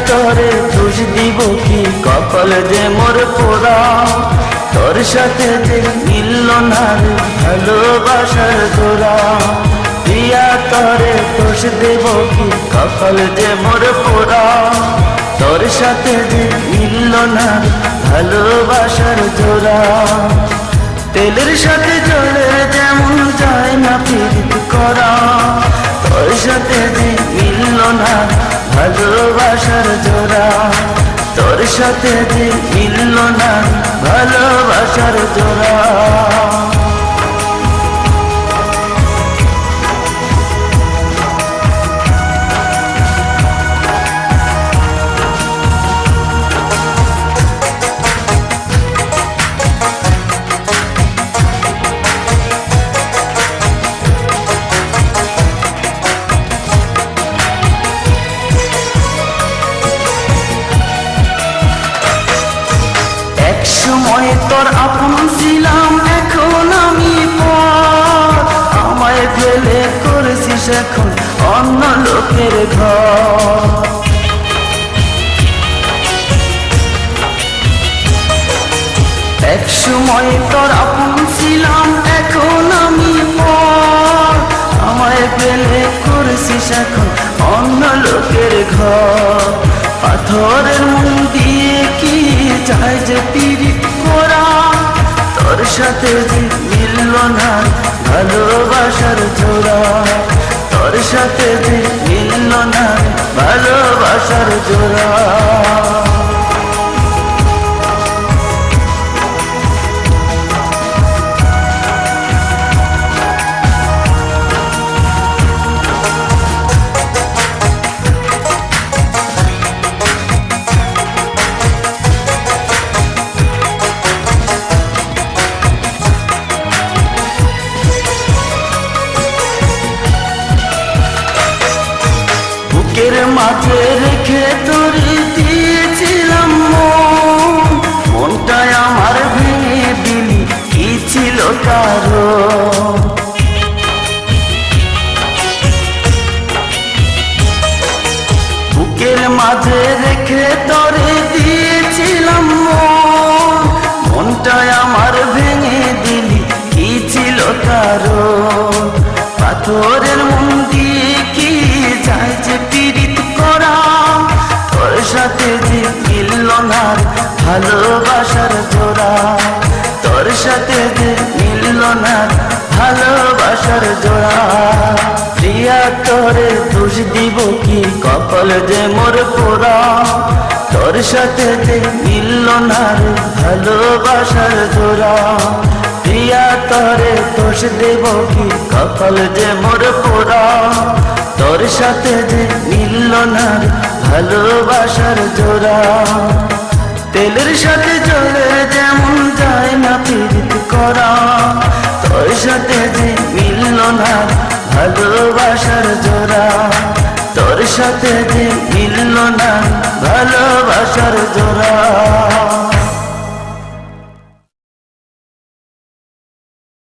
তরে দোষ দিব কি, কপাল যে মোর পোড়া। তোর সাথে যে মিলল না রে ভালোবাসার জোড়া। প্রিয়া তরে দোষ দেব কি, কপাল যে মোর পোড়া। তোর সাথে যে মিলল না রে ভালোবাসার জোড়া। তেলের সাথে জলের যেমন যায় না প্রীতি করা। তোর সাথে যে মিলল না ভালোবাসার জোড়া। তোর সাথে যে মিলল না ভালোবাসার জোড়া। একসময় তোর আপন ছিলাম, এখন আমি পর। আমায় ফেলে করেছিস এখন অন্য লোকের ঘর। একসময় তোর আপন ছিলাম, এখন আমি পর। আমায় ফেলে করেছিস এখন অন্য লোকের ঘর। পাথরের মন দিয়ে কি চাই যে পিরিত করা। তোর সাথে যে মিলল না ভালোবাসার জোড়া। তোর সাথে যে মিলল না ভালোবাসার জোড়া। বুকের মাঝে রেখে তোরে দিয়েছিলাম মন। মনটায় আমার ভেঙে দিলি, কি ছিল কারণ? বুকের মাঝে রেখে তোরে দিয়েছিলাম মন। মনটায় আমার ভেঙে দিলি, কি ছিল কারণ? পাথরের মন দিয়ে কি যায় যে পীড়িত করা। তোর সাথে যে মিলল না ভালোবাসার জোড়া। তোর সাথে যে মিলল না ভালোবাসার জোড়া। প্রিয়া তোরে দোষ দিব কি, কপাল যে মোর পোড়া। তোর সাথে যে মিলল না ভালোবাসার জোড়া। প্রিয়া তোরে দোষ দেব কি, কপাল যে মোর পোড়া। তোর সাথে যে মিলল না ভালোবাসার জোড়া। তেলের সাথে জলে যেমন যায় না প্রীতি করা। তোর সাথে যে মিলল না ভালোবাসার জোড়া। তোর সাথে যে মিলল না ভালোবাসার জোড়া।